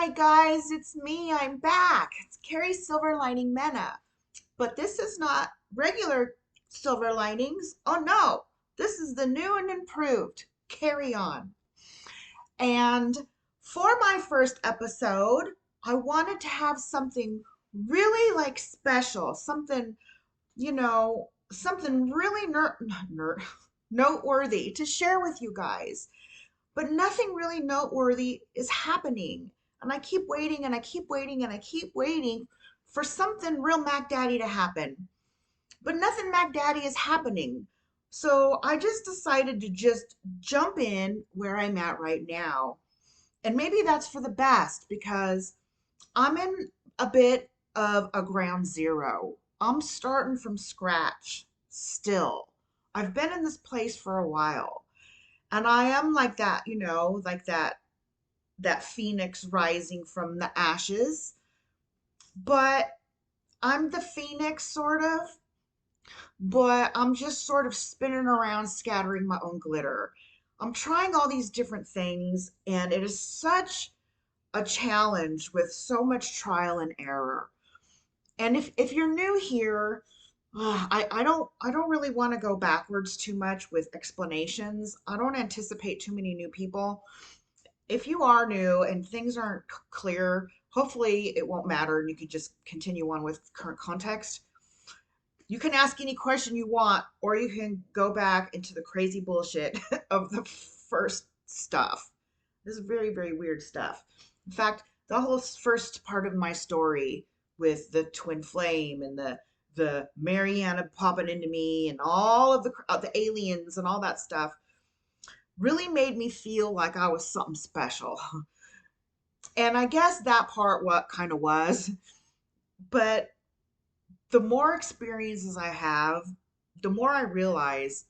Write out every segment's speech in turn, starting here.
Hi guys, it's me. I'm back. It's Carrie Silver Lining Mena. But this is not regular Silver Linings. Oh no, this is the new and improved Carry On. And for my first episode, I wanted to have something really like special, something, something really noteworthy to share with you guys, but nothing really noteworthy is happening. And I keep waiting and I keep waiting and I keep waiting for something real Mac Daddy to happen. But nothing Mac Daddy is happening. So I just decided to just jump in where I'm at right now. And maybe that's for the best because I'm in a bit of a ground zero. I'm starting from scratch still. I've been in this place for a while. And I am like that, like that phoenix rising from the ashes. But I'm the phoenix sort of, but I'm just sort of spinning around scattering my own glitter. I'm trying all these different things and it is such a challenge with so much trial and error. And if you're new here, I don't really want to go backwards too much with explanations. I don't anticipate too many new people. If you are new and things aren't clear, hopefully it won't matter and you can just continue on with current context. You can ask any question you want, or you can go back into the crazy bullshit of the first stuff. This is very, very weird stuff. In fact, the whole first part of my story with the twin flame and the Mariana popping into me and all of the aliens and all that stuff really made me feel like I was something special. And I guess that part what kind of was, but the more experiences I have, the more I realize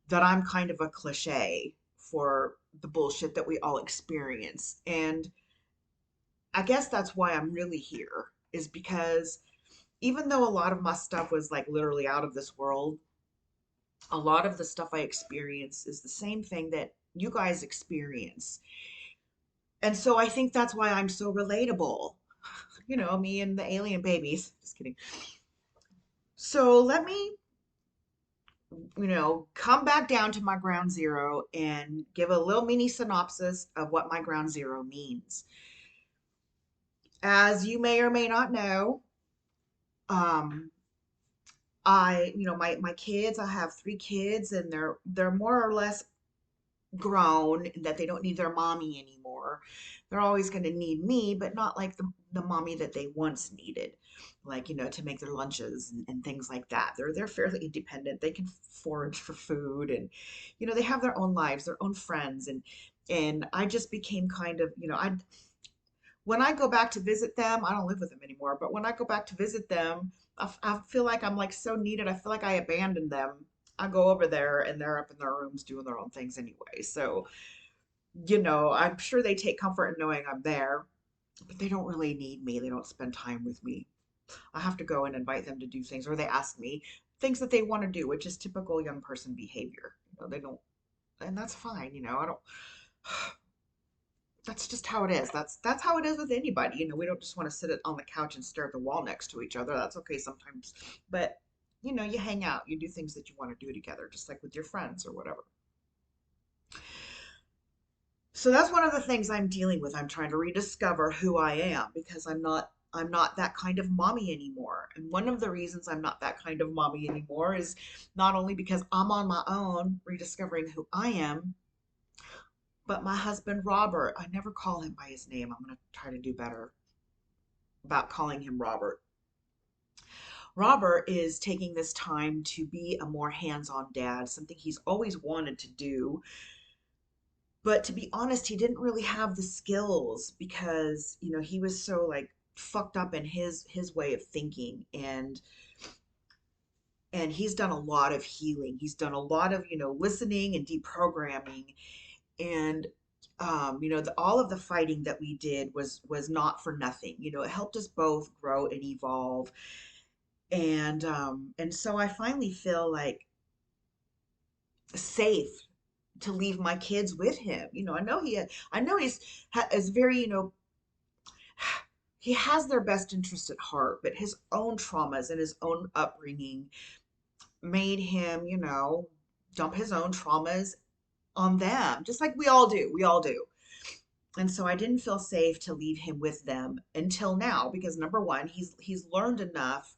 that I'm kind of a cliche for the bullshit that we all experience. And I guess that's why I'm really here, is because even though a lot of my stuff was like literally out of this world, a lot of the stuff I experience is the same thing that you guys experience. And so I think that's why I'm so relatable. Me and the alien babies. Just kidding. So let me, come back down to my ground zero and give a little mini synopsis of what my ground zero means. As you may or may not know, um, my kids, I have three kids and they're more or less grown and that they don't need their mommy anymore. They're always going to need me, but not like the mommy that they once needed, like, to make their lunches and things like that. They're fairly independent. They can forage for food and, they have their own lives, their own friends. And I just became kind of, when I go back to visit them, I don't live with them anymore, but when I go back to visit them, I feel like I'm like so needed. I feel like I abandoned them. I go over there and they're up in their rooms doing their own things anyway. So, I'm sure they take comfort in knowing I'm there, but they don't really need me. They don't spend time with me. I have to go and invite them to do things, or they ask me things that they want to do, which is typical young person behavior. They don't, and that's fine. I don't. That's just how it is. That's how it is with anybody. We don't just want to sit on the couch and stare at the wall next to each other. That's okay sometimes, but you hang out, you do things that you want to do together, just like with your friends or whatever. So that's one of the things I'm dealing with. I'm trying to rediscover who I am because I'm not that kind of mommy anymore. And one of the reasons I'm not that kind of mommy anymore is not only because I'm on my own rediscovering who I am, but my husband Robert, I never call him by his name. I'm going to try to do better about calling him Robert. Robert is taking this time to be a more hands-on dad, something he's always wanted to do. But to be honest, he didn't really have the skills because, he was so like fucked up in his way of thinking and he's done a lot of healing. He's done a lot of, listening and deprogramming and all of the fighting that we did was not for nothing. It helped us both grow and evolve and so I finally feel like safe to leave my kids with him. I know he's is very, he has their best interest at heart, but his own traumas and his own upbringing made him, dump his own traumas on them, just like we all do. We all do. And so I didn't feel safe to leave him with them until now because number one, he's learned enough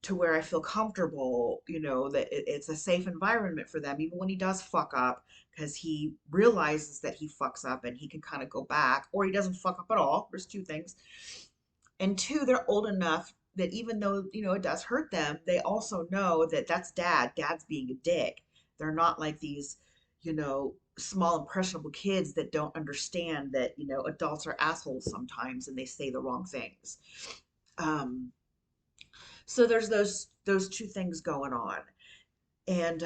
to where I feel comfortable, that it's a safe environment for them, even when he does fuck up, because he realizes that he fucks up and he can kind of go back, or he doesn't fuck up at all. There's two things. And two, they're old enough that even though, it does hurt them, they also know that that's dad. Dad's being a dick. They're not like these, small impressionable kids that don't understand that, adults are assholes sometimes and they say the wrong things. Um, so there's those two things going on. And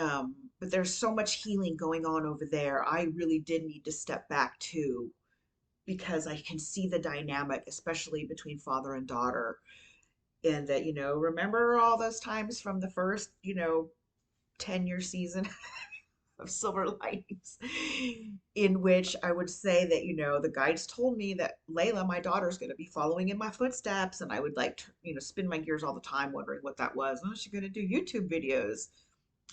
but there's so much healing going on over there. I really did need to step back too because I can see the dynamic, especially between father and daughter. And that, remember all those times from the first, 10-year season of Silver Linings, in which I would say that, the guides told me that Layla, my daughter's going to be following in my footsteps. And I would like, spin my gears all the time wondering what that was. Oh, she's going to do YouTube videos.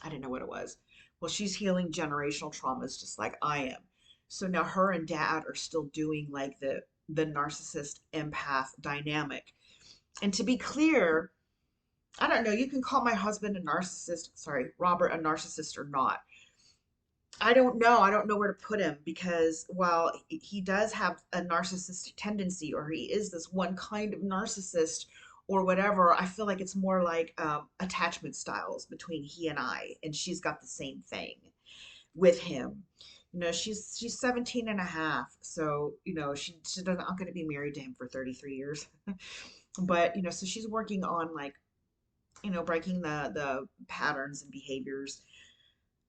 I didn't know what it was. Well, she's healing generational traumas just like I am. So now her and dad are still doing like the narcissist empath dynamic. And to be clear, I don't know, you can call my husband a narcissist, sorry, Robert a narcissist or not. I don't know. I don't know where to put him because while he does have a narcissistic tendency or he is this one kind of narcissist or whatever, I feel like it's more like attachment styles between he and I. And she's got the same thing with him. She's 17 and a half. So, she doesn't, not going to be married to him for 33 years. But, so she's working on like, breaking the patterns and behaviors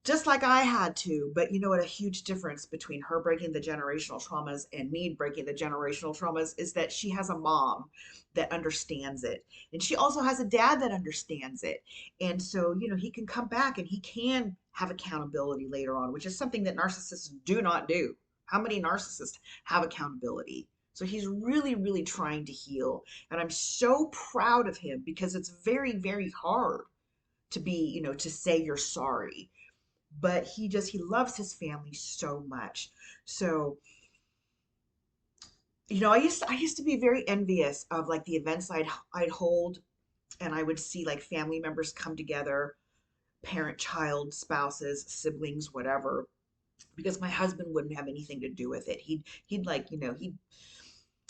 just like I had to. But you know what? A huge difference between her breaking the generational traumas and me breaking the generational traumas is that she has a mom that understands it. And she also has a dad that understands it. And so, he can come back and he can have accountability later on, which is something that narcissists do not do. How many narcissists have accountability? So he's really, really trying to heal. And I'm so proud of him because it's very, very hard to be, to say you're sorry, but he loves his family so much. So, I used to be very envious of like the events I'd hold, and I would see like family members come together, parent, child, spouses, siblings, whatever, because my husband wouldn't have anything to do with it. He'd like,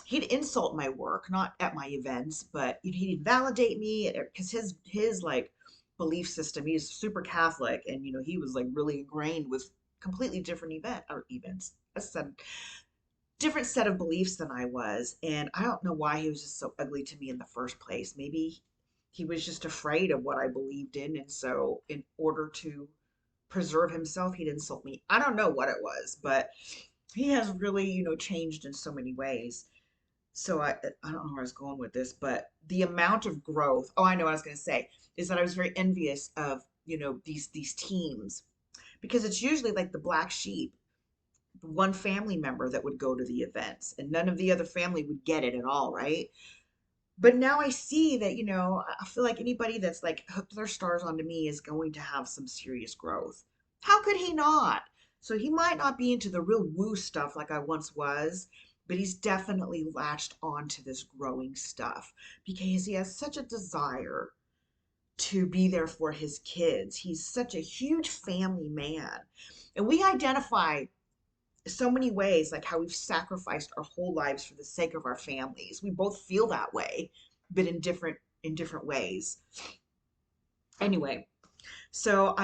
he'd insult my work, not at my events, but he'd validate me because his like belief system, he's super Catholic, and he was like really ingrained with completely different events. I said different set of beliefs than I was, and I don't know why he was just so ugly to me in the first place. Maybe he was just afraid of what I believed in, and so in order to preserve himself, he'd insult me. I don't know what it was, but he has really, changed in so many ways. So I don't know where I was going with this, but the amount of growth. Oh, I know what I was going to say is that I was very envious of these teams because it's usually like the black sheep, one family member that would go to the events, and none of the other family would get it at all, right? But now I see that I feel like anybody that's like hooked their stars onto me is going to have some serious growth. How could he not? So he might not be into the real woo stuff like I once was, but he's definitely latched onto this growing stuff because he has such a desire to be there for his kids. He's such a huge family man. And we identify so many ways, like how we've sacrificed our whole lives for the sake of our families. We both feel that way, but in different ways. Anyway, so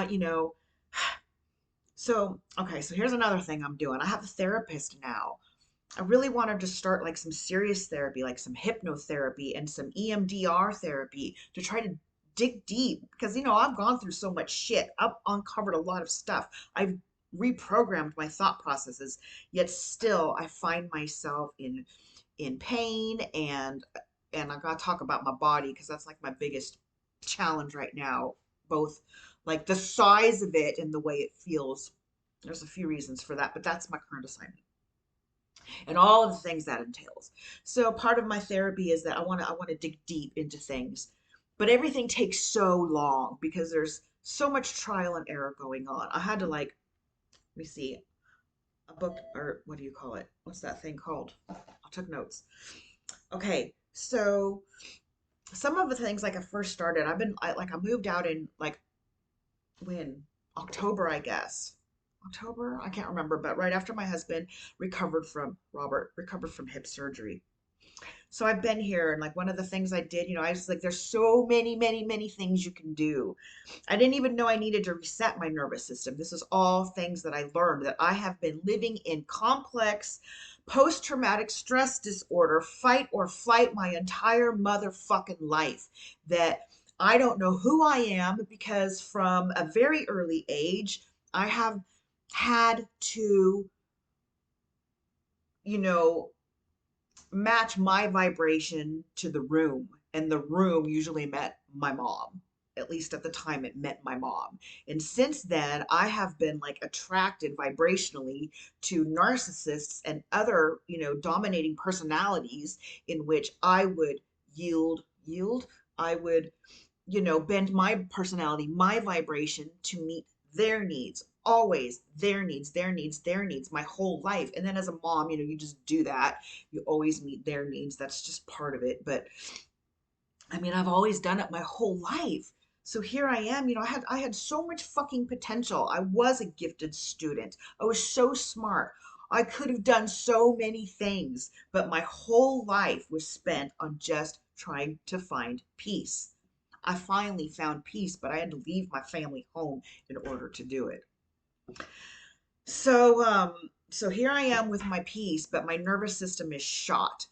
so okay, so here's another thing I'm doing. I have a therapist now. I really wanted to start like some serious therapy, like some hypnotherapy and some EMDR therapy to try to dig deep because I've gone through so much shit. I've uncovered a lot of stuff. I've reprogrammed my thought processes, yet still I find myself in pain, and I gotta talk about my body because that's like my biggest challenge right now, both like the size of it and the way it feels. There's a few reasons for that, but that's my current assignment. and all of the things that entails. So part of my therapy is that I want to dig deep into things, but everything takes so long because there's so much trial and error going on. I had to like, let me see, a book, or what do you call it? What's that thing called? I took notes. Okay, so some of the things like I first started, I moved out in like when October, I guess. October, I can't remember, but right after my husband recovered from hip surgery. So I've been here, and like one of the things I did, I was like, there's so many, many, many things you can do. I didn't even know I needed to reset my nervous system. This is all things that I learned, that I have been living in complex post traumatic stress disorder, fight or flight my entire motherfucking life. That I don't know who I am because from a very early age, I have had to, you know, match my vibration to the room. And the room usually meant my mom. At least at the time, it meant my mom. And since then, I have been like attracted vibrationally to narcissists and other, dominating personalities in which I would yield. I would, bend my personality, my vibration to meet their needs. Always their needs, my whole life. And then as a mom, you just do that. You always meet their needs. That's just part of it. But I mean, I've always done it my whole life. So here I am, I had so much fucking potential. I was a gifted student. I was so smart. I could have done so many things, but my whole life was spent on just trying to find peace. I finally found peace, but I had to leave my family home in order to do it. So here I am with my peace, but my nervous system is shot.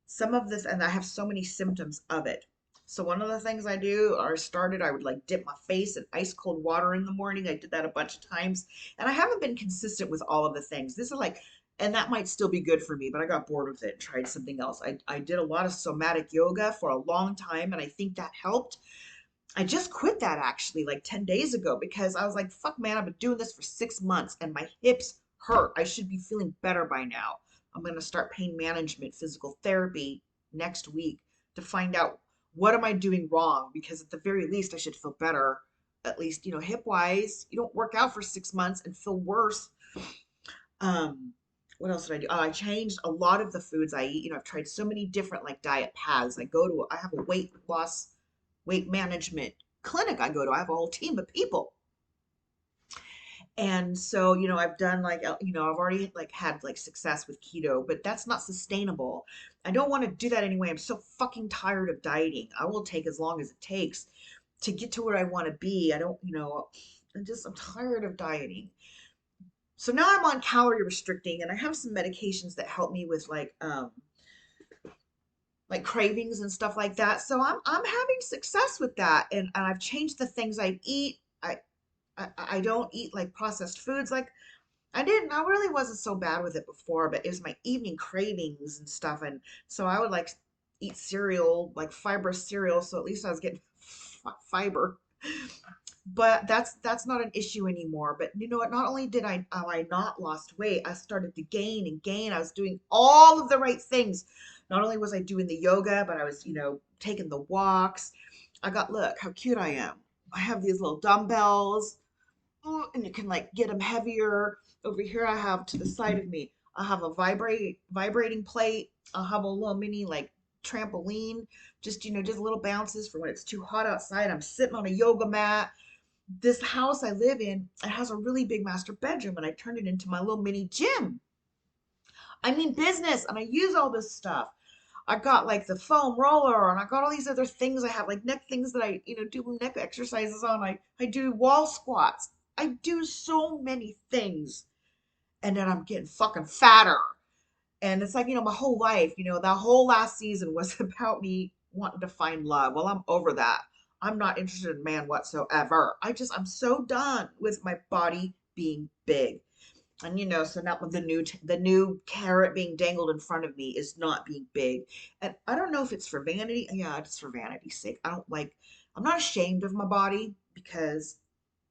Some of this, and I have so many symptoms of it. So one of the things I do, or started, I would like dip my face in ice cold water in the morning. I did that a bunch of times, and I haven't been consistent with all of the things. This is like, and that might still be good for me, but I got bored with it and tried something else. I did a lot of somatic yoga for a long time, and I think that helped. I just quit that actually like 10 days ago because I was like, fuck, man, I've been doing this for 6 months and my hips hurt. I should be feeling better by now. I'm going to start pain management, physical therapy next week to find out what am I doing wrong, because at the very least I should feel better. At least, hip wise, you don't work out for 6 months and feel worse. What else did I do? I changed a lot of the foods I eat. I've tried so many different like diet paths. I have a weight management clinic I go to. I have a whole team of people. And so, I've done like, I've already like had like success with keto, but that's not sustainable. I don't want to do that anyway. I'm so fucking tired of dieting. I will take as long as it takes to get to where I want to be. I don't, I'm tired of dieting. So now I'm on calorie restricting, and I have some medications that help me with like cravings and stuff like that. So I'm having success with that, and I've changed the things I eat. I don't eat like processed foods like I didn't. I really wasn't so bad with it before, but it was my evening cravings and stuff, and so I would like eat cereal, like fibrous cereal, so at least I was getting fiber. But that's not an issue anymore. But you know what? Not only did I not lost weight, I started to gain and gain. I was doing all of the right things. Not only was I doing the yoga, but I was, taking the walks. Look how cute I am. I have these little dumbbells, and you can like get them heavier. Over here, I have to the side of me, I have a vibrating plate. I'll have a little mini like trampoline, just little bounces for when it's too hot outside. I'm sitting on a yoga mat. This house I live in, it has a really big master bedroom, and I turned it into my little mini gym. I mean business, and I use all this stuff. I got like the foam roller, and I got all these other things. I have like neck things that I, do neck exercises on. I do wall squats. I do so many things. And then I'm getting fucking fatter. And it's like, my whole life, that whole last season was about me wanting to find love. Well, I'm over that. I'm not interested in man whatsoever. I'm so done with my body being big. And so now the new carrot being dangled in front of me is not being big. And I don't know if it's for vanity. Yeah, it's for vanity's sake. I'm not ashamed of my body because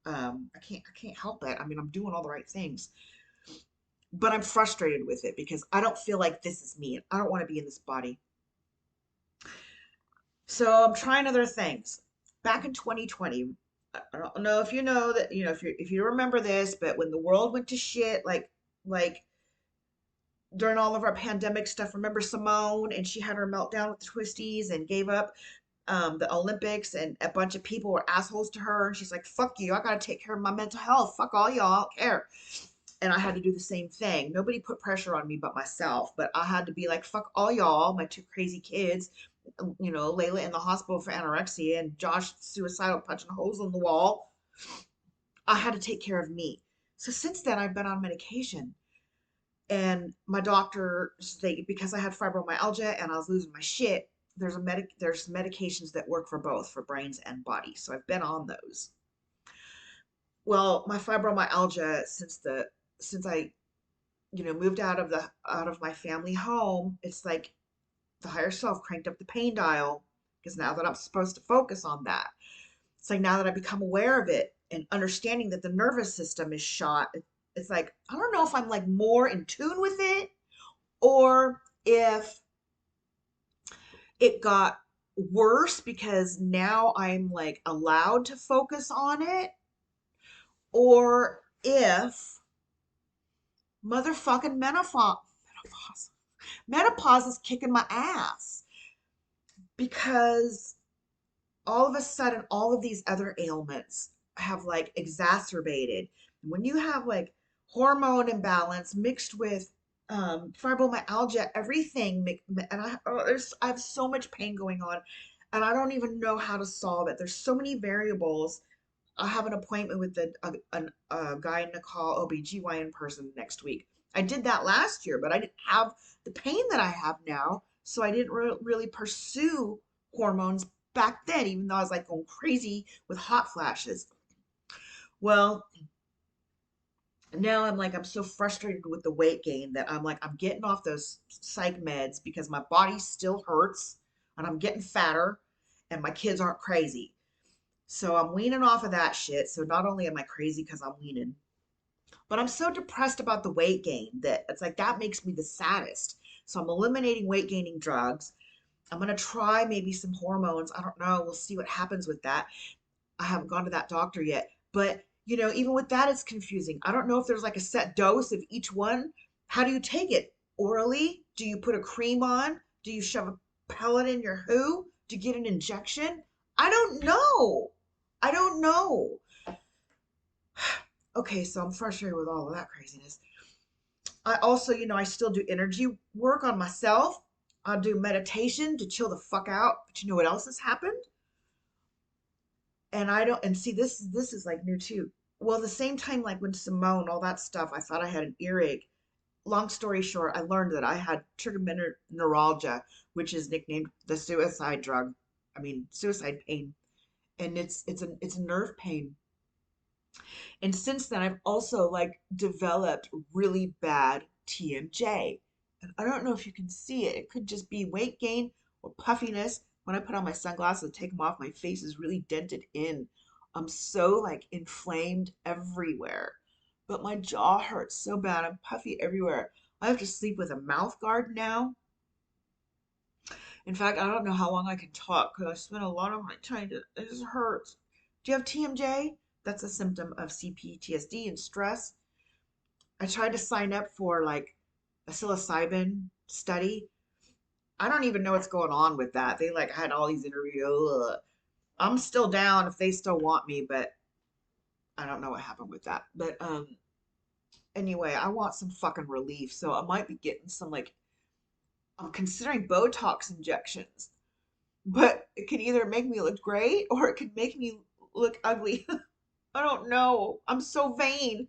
I can't help it. I mean, I'm doing all the right things. but I'm frustrated with it because I don't feel like this is me. I don't want to be in this body. So I'm trying other things. Back in 2020, I don't know if you know that, if you remember this, but when the world went to shit, like during all of our pandemic stuff, remember Simone, and she had her meltdown with the twisties and gave up the Olympics, and a bunch of people were assholes to her, and she's like, "Fuck you! I gotta take care of my mental health. Fuck all y'all. I don't care." And I had to do the same thing. Nobody put pressure on me but myself, but I had to be like, "Fuck all y'all." My two crazy kids, Layla in the hospital for anorexia, and Josh suicidal, punching holes in the wall. I had to take care of me. So since then, I've been on medication, and my doctor, because I had fibromyalgia and I was losing my shit, there's medications that work for both, for brains and body. So I've been on those. Well, my fibromyalgia, since I moved out of my family home, it's like the higher self cranked up the pain dial, because now that I'm supposed to focus on that, it's like now that I become aware of it and understanding that the nervous system is shot, it's like I don't know if I'm like more in tune with it, or if it got worse because now I'm like allowed to focus on it, or if motherfucking menopause is kicking my ass, because all of a sudden all of these other ailments have like exacerbated. When you have like hormone imbalance mixed with fibromyalgia, everything, and I have so much pain going on, and I don't even know how to solve it. There's so many variables. I have an appointment with a gynecol OBGYN person next week. I did that last year, but I didn't have the pain that I have now, so I didn't really pursue hormones back then, even though I was like going crazy with hot flashes. Well, now I'm so frustrated with the weight gain that I'm getting off those psych meds because my body still hurts and I'm getting fatter and my kids aren't crazy. So I'm weaning off of that shit. So not only am I crazy because I'm weaning, but I'm so depressed about the weight gain that it's like that makes me the saddest. So I'm eliminating weight gaining drugs. I'm going to try maybe some hormones. I don't know. We'll see what happens with that. I haven't gone to that doctor yet. But, even with that, it's confusing. I don't know if there's like a set dose of each one. How do you take it? Orally? Do you put a cream on? Do you shove a pellet in your who? Do you get an injection? I don't know. I don't know. Okay, so I'm frustrated with all of that craziness. I also, I still do energy work on myself. I'll do meditation to chill the fuck out. But you know what else has happened? And I don't, and see, this is like new too. Well, the same time, like when Simone, all that stuff, I thought I had an earache. Long story short, I learned that I had trigeminal neuralgia, which is nicknamed the suicide drug. I mean, suicide pain, and it's a nerve pain. And since then, I've also like developed really bad TMJ. And I don't know if you can see it. It could just be weight gain or puffiness. When I put on my sunglasses and take them off, my face is really dented in. I'm so like inflamed everywhere. But my jaw hurts so bad. I'm puffy everywhere. I have to sleep with a mouth guard now. In fact, I don't know how long I can talk because I spent a lot of my time it just hurts. Do you have TMJ? That's a symptom of CPTSD and stress. I tried to sign up for like a psilocybin study. I don't even know what's going on with that. They like had all these interviews. I'm still down if they still want me, but I don't know what happened with that. But anyway, I want some fucking relief. So I might be getting some like I'm considering Botox injections. But it can either make me look great or it can make me look ugly. I don't know. I'm so vain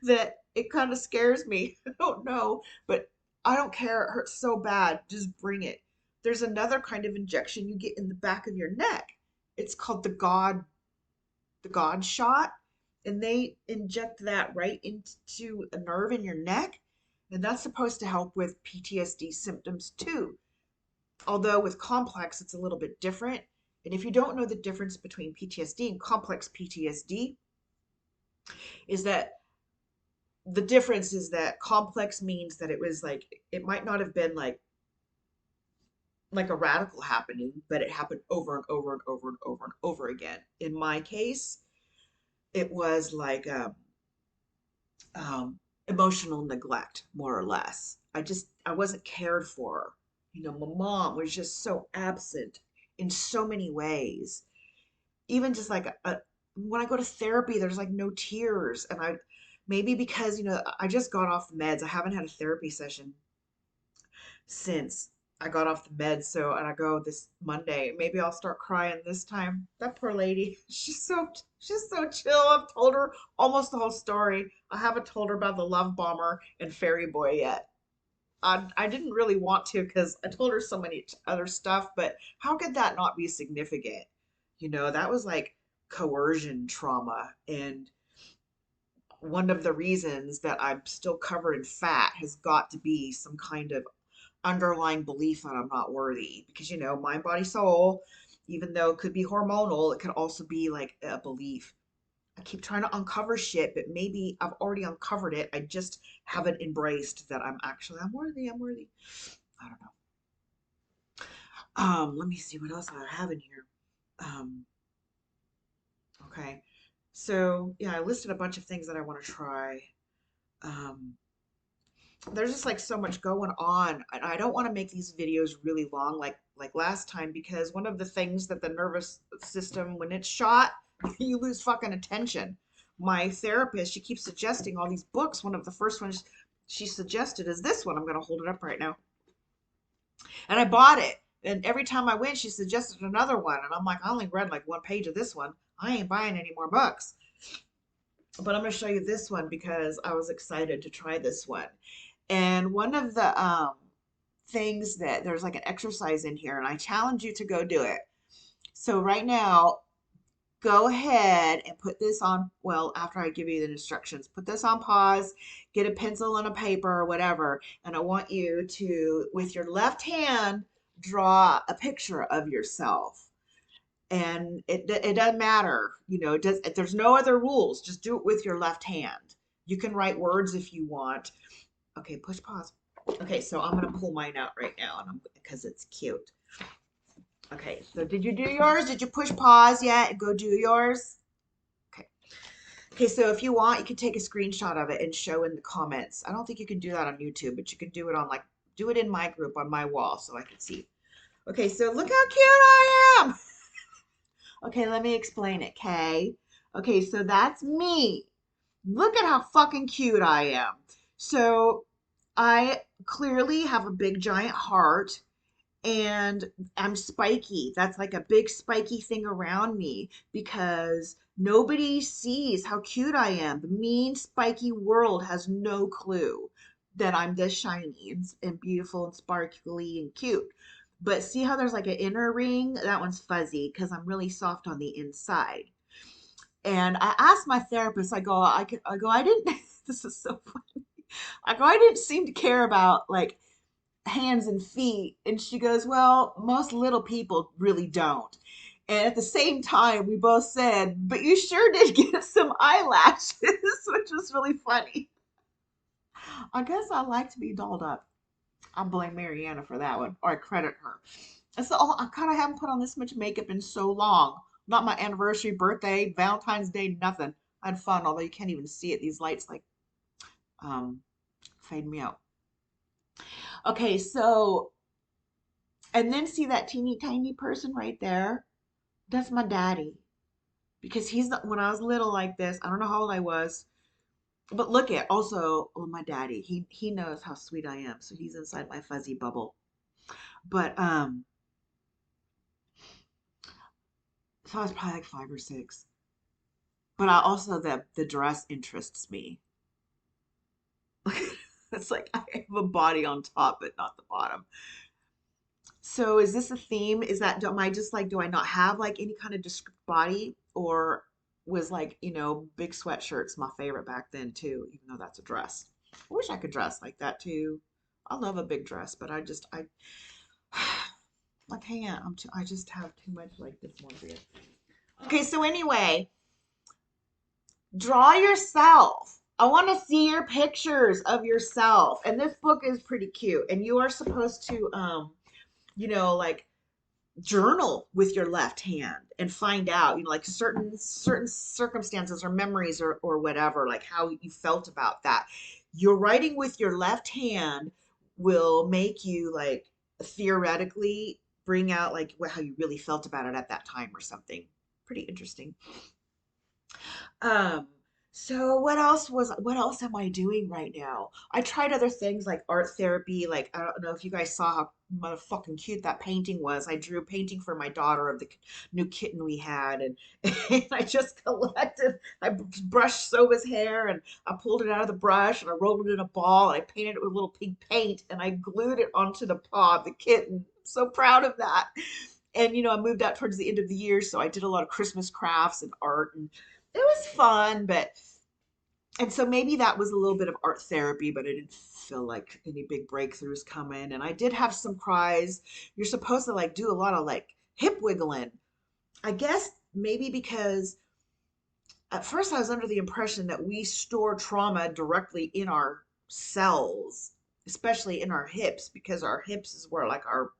that it kind of scares me. I don't know, but I don't care. It hurts so bad. Just bring it. There's another kind of injection you get in the back of your neck. It's called the God shot, and they inject that right into a nerve in your neck, and that's supposed to help with PTSD symptoms too. Although with complex, it's a little bit different. And if you don't know the difference between PTSD and complex PTSD, is that the difference is that complex means that it was like, it might not have been like a radical happening, but it happened over and over and over and over and over again. In my case, it was like emotional neglect, more or less. I wasn't cared for. You know, my mom was just so absent in so many ways. Even just like when I go to therapy, there's like no tears, and I maybe because I just got off the meds. I haven't had a therapy session since I got off the meds. So, and I go this Monday. Maybe I'll start crying this time. That poor lady. She's so chill. I've told her almost the whole story. I haven't told her about the love bomber and fairy boy yet. I didn't really want to because I told her so many other stuff, but how could that not be significant? That was like coercion trauma. And one of the reasons that I'm still covered in fat has got to be some kind of underlying belief that I'm not worthy. Because, mind, body, soul, even though it could be hormonal, it could also be like a belief. I keep trying to uncover shit, but maybe I've already uncovered it. I just haven't embraced that I'm worthy, I'm worthy. I don't know. Let me see what else I have in here. Um, okay. So yeah, I listed a bunch of things that I want to try. Um, there's just like so much going on. And I don't want to make these videos really long like last time because one of the things that the nervous system, when it's shot, you lose fucking attention. My therapist, she keeps suggesting all these books. One of the first ones she suggested is this one. I'm going to hold it up right now. And I bought it. And every time I went, she suggested another one. And I'm like, I only read like one page of this one. I ain't buying any more books. But I'm going to show you this one because I was excited to try this one. And one of the things that there's like an exercise in here, and I challenge you to go do it. So right now, go ahead and put this on, well, after I give you the instructions, put this on pause, get a pencil and a paper or whatever, and I want you to, with your left hand, draw a picture of yourself. And it doesn't matter, there's no other rules. Just do it with your left hand. You can write words if you want. Okay, push pause. Okay, so I'm gonna pull mine out right now, and because it's cute. Okay, so did you do yours? Did you push pause yet and go do yours? Okay. Okay, so if you want, you can take a screenshot of it and show in the comments. I don't think you can do that on YouTube, but you can do it on do it in my group on my wall so I can see. Okay, so look how cute I am. Okay, let me explain it, Kay. Okay, so that's me. Look at how fucking cute I am. So I clearly have a big giant heart and I'm spiky. That's like a big spiky thing around me because nobody sees how cute I am. The mean, spiky world has no clue that I'm this shiny and beautiful and sparkly and cute. But see how there's like an inner ring? That one's fuzzy because I'm really soft on the inside. And I asked my therapist, I didn't, this is so funny. I go, I didn't seem to care about like hands and feet. And she goes, well, most little people really don't. And at the same time, we both said, but you sure did get some eyelashes, which was really funny. I guess I like to be dolled up. I blame Mariana for that one, or I credit her. And so, oh, I kind of haven't put on this much makeup in so long. Not my anniversary, birthday, Valentine's Day, nothing. I had fun, although you can't even see it. These lights like um, fade me out. Okay, so, and then see that teeny tiny person right there? That's my daddy. Because when I was little like this, I don't know how old I was, but look at also, oh, my daddy. He knows how sweet I am, so he's inside my fuzzy bubble. But so I was probably like 5 or 6. But I also the dress interests me. It's like I have a body on top, but not the bottom. So is this a theme? Is that am I just like do I not have like any kind of descript body or was like, big sweatshirts my favorite back then too, even though that's a dress. I wish I could dress like that too. I love a big dress, but I can't. I just have too much like this one for you. Okay, so anyway, draw yourself. I want to see your pictures of yourself. And this book is pretty cute. And you are supposed to, like journal with your left hand and find out, like certain circumstances or memories or whatever, like how you felt about that. Your writing with your left hand will make you like theoretically bring out like how you really felt about it at that time or something. Pretty interesting. Um, so what else am I doing right now? I tried other things like art therapy. Like, I don't know if you guys saw how motherfucking cute that painting was. I drew a painting for my daughter of the new kitten we had, and, and I just collected. I brushed Soba's hair, and I pulled it out of the brush, and I rolled it in a ball, and I painted it with little pink paint, and I glued it onto the paw of the kitten. I'm so proud of that. And I moved out towards the end of the year, so I did a lot of Christmas crafts and art, and it was fun. But and so maybe that was a little bit of art therapy, but I didn't feel like any big breakthroughs coming. And I did have some cries. You're supposed to like do a lot of like hip wiggling. I guess maybe because at first I was under the impression that we store trauma directly in our cells, especially in our hips, because our hips is where like our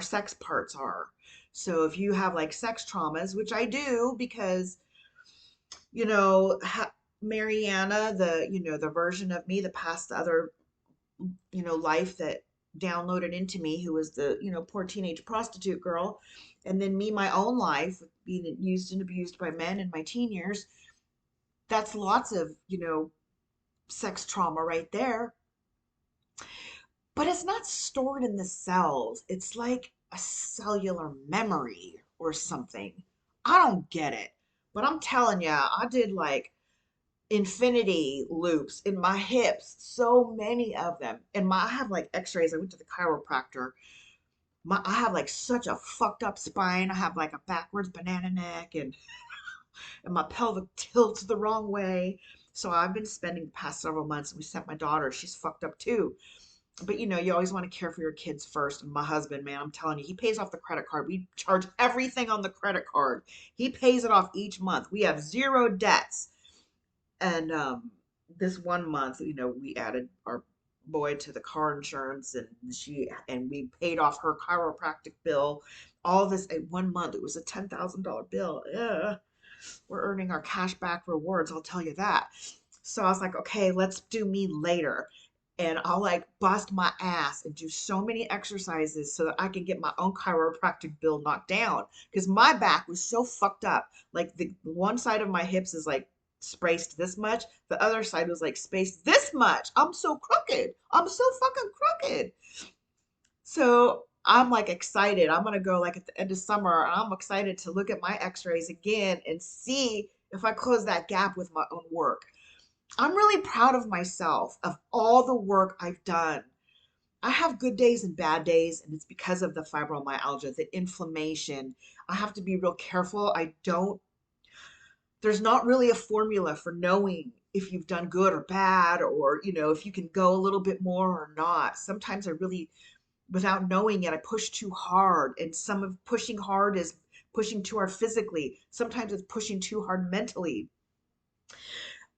sex parts are. So if you have like sex traumas, which I do because you know, Mariana, the version of me, the past other, life that downloaded into me, who was the, poor teenage prostitute girl, and then me, my own life, being used and abused by men in my teen years. That's lots of, sex trauma right there. But it's not stored in the cells. It's like a cellular memory or something. I don't get it. But I'm telling you, I did like infinity loops in my hips, so many of them. And I have like x-rays. I went to the chiropractor. I have like such a fucked up spine. I have like a backwards banana neck, and my pelvic tilts the wrong way. So I've been spending the past several months. We sent my daughter, she's fucked up too. But you always want to care for your kids first. And my husband, man, I'm telling you, he pays off the credit card. We charge everything on the credit card. He pays it off each month. We have zero debts. And this one month, we added our boy to the car insurance, and we paid off her chiropractic bill. All this in one month. It was a $10,000 bill. Yeah, we're earning our cash back rewards, I'll tell you that. So I was like, okay, let's do me later. And I'll like bust my ass and do so many exercises so that I can get my own chiropractic bill knocked down. Because my back was so fucked up. Like the one side of my hips is like spaced this much, the other side was like spaced this much. I'm so crooked. I'm so fucking crooked. So I'm like excited. I'm gonna go like at the end of summer. And I'm excited to look at my x-rays again and see if I close that gap with my own work. I'm really proud of myself, of all the work I've done. I have good days and bad days, and it's because of the fibromyalgia, the inflammation. I have to be real careful. There's not really a formula for knowing if you've done good or bad, or, if you can go a little bit more or not. Sometimes I really, without knowing it, I push too hard, and some of pushing hard is pushing too hard physically. Sometimes it's pushing too hard mentally.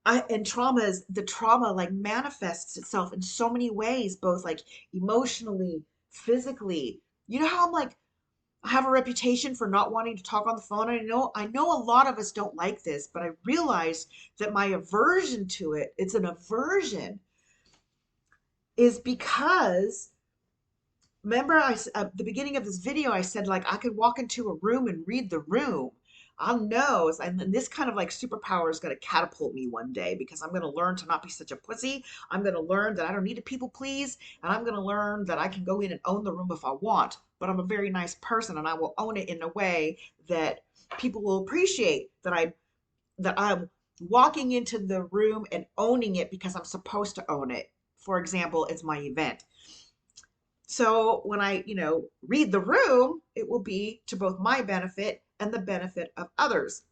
And the trauma like manifests itself in so many ways, both like emotionally, physically. You know how I'm like, I have a reputation for not wanting to talk on the phone. I know a lot of us don't like this, but I realize that my aversion to it, it's an aversion, is because remember at the beginning of this video I said like I could walk into a room and read the room. I'll know, and then this kind of like superpower is going to catapult me one day because I'm going to learn to not be such a pussy. I'm going to learn that I don't need to people please, and I'm going to learn that I can go in and own the room if I want. But I'm a very nice person, and I will own it in a way that people will appreciate that I'm walking into the room and owning it because I'm supposed to own it. For example, it's my event. So when I, read the room, it will be to both my benefit and the benefit of others.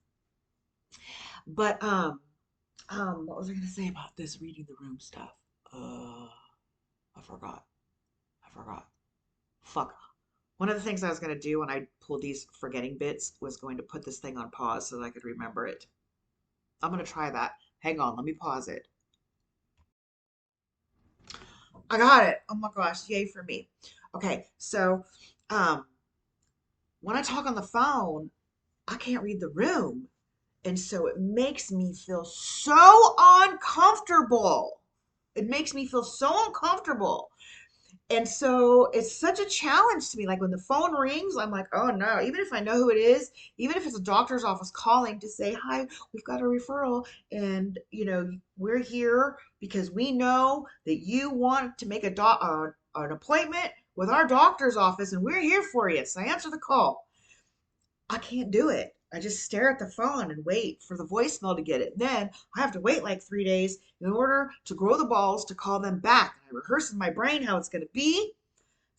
But what was I gonna say about this reading the room stuff? I forgot. I forgot. Fuck. One of the things I was gonna do when I pulled these forgetting bits was going to put this thing on pause so that I could remember it. I'm gonna try that. Hang on, let me pause it. I got it. Oh my gosh, yay for me. Okay, so um, when I talk on the phone, I can't read the room. And so it makes me feel so uncomfortable. It makes me feel so uncomfortable. And so it's such a challenge to me. Like when the phone rings, I'm like, oh no, even if I know who it is, even if it's a doctor's office calling to say, hi, we've got a referral and we're here because we know that you want to make an appointment with our doctor's office and we're here for you. So answer the call. I can't do it. I just stare at the phone and wait for the voicemail to get it. Then I have to wait like 3 days in order to grow the balls to call them back. I rehearse in my brain how it's going to be.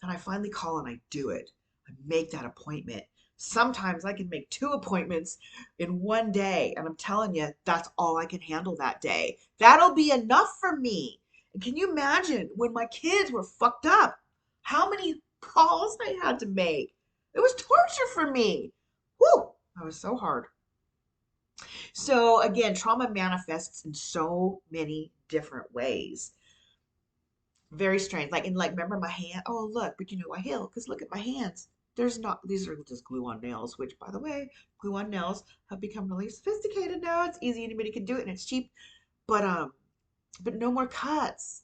Then I finally call and I do it. I make that appointment. Sometimes I can make 2 appointments in one day. And I'm telling you, that's all I can handle that day. That'll be enough for me. And can you imagine when my kids were fucked up? How many calls I had to make? It was torture for me. Whew, that was so hard. So again, trauma manifests in so many different ways. Very strange. Like remember my hand? Oh look, but I heal because look at my hands. There's not these are just glue-on nails, which by the way, glue-on nails have become really sophisticated now. It's easy, anybody can do it and it's cheap. But no more cuts.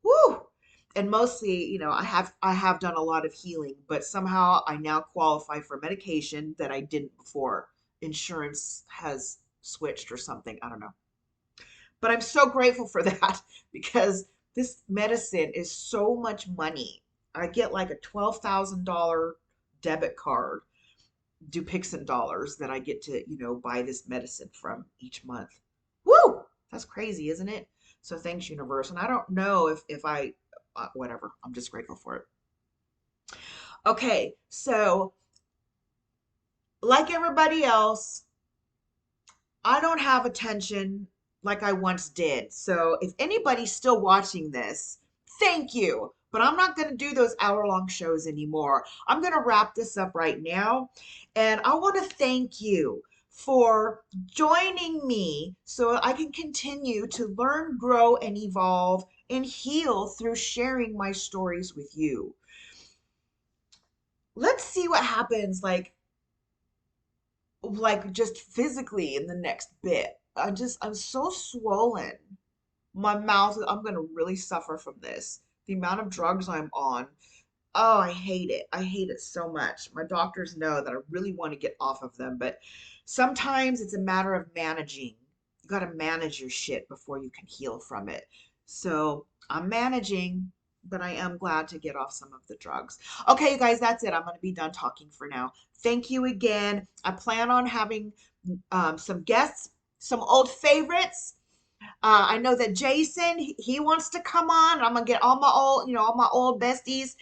Woo! And mostly, I have done a lot of healing, but somehow I now qualify for medication that I didn't before. Insurance has switched or something. I don't know. But I'm so grateful for that because this medicine is so much money. I get like a $12,000 debit card, Dupixent dollars that I get to, buy this medicine from each month. Woo! That's crazy, isn't it? So thanks, universe. And I don't know if I, whatever. I'm just grateful for it. Okay, so like everybody else, I don't have attention like I once did. So if anybody's still watching this, thank you. But I'm not going to do those hour-long shows anymore. I'm going to wrap this up right now. And I want to thank you for joining me so I can continue to learn, grow, and evolve and heal through sharing my stories with you. Let's see what happens just physically in the next bit. I'm so swollen. My mouth, I'm gonna really suffer from this. The amount of drugs I'm on. Oh, I hate it. I hate it so much. My doctors know that I really want to get off of them, but sometimes it's a matter of managing. You got to manage your shit before you can heal from it. So I'm managing, but I am glad to get off some of the drugs. Okay, you guys, that's it. I'm going to be done talking for now. Thank you again. I plan on having some guests, some old favorites. I know that Jason, he wants to come on. I'm gonna get all my old besties,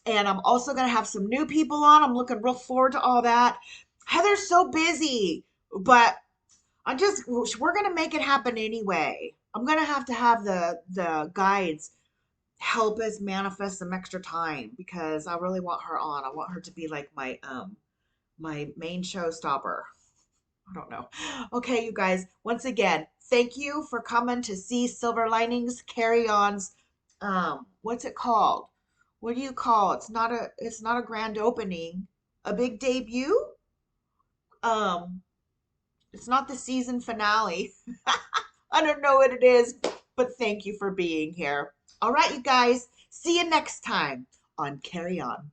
and I'm also gonna have some new people on. I'm looking real forward to all that. Heather's so busy, but we're gonna make it happen anyway. I'm gonna have the guides help us manifest some extra time because I really want her on. I want her to be like my main showstopper. I don't know. Okay, you guys, once again, thank you for coming to see Silver Linings Carry On's what's it called? What do you call it? It's not a grand opening, a big debut? Um, it's not the season finale. I don't know what it is, but thank you for being here. All right, you guys, see you next time on Carry On.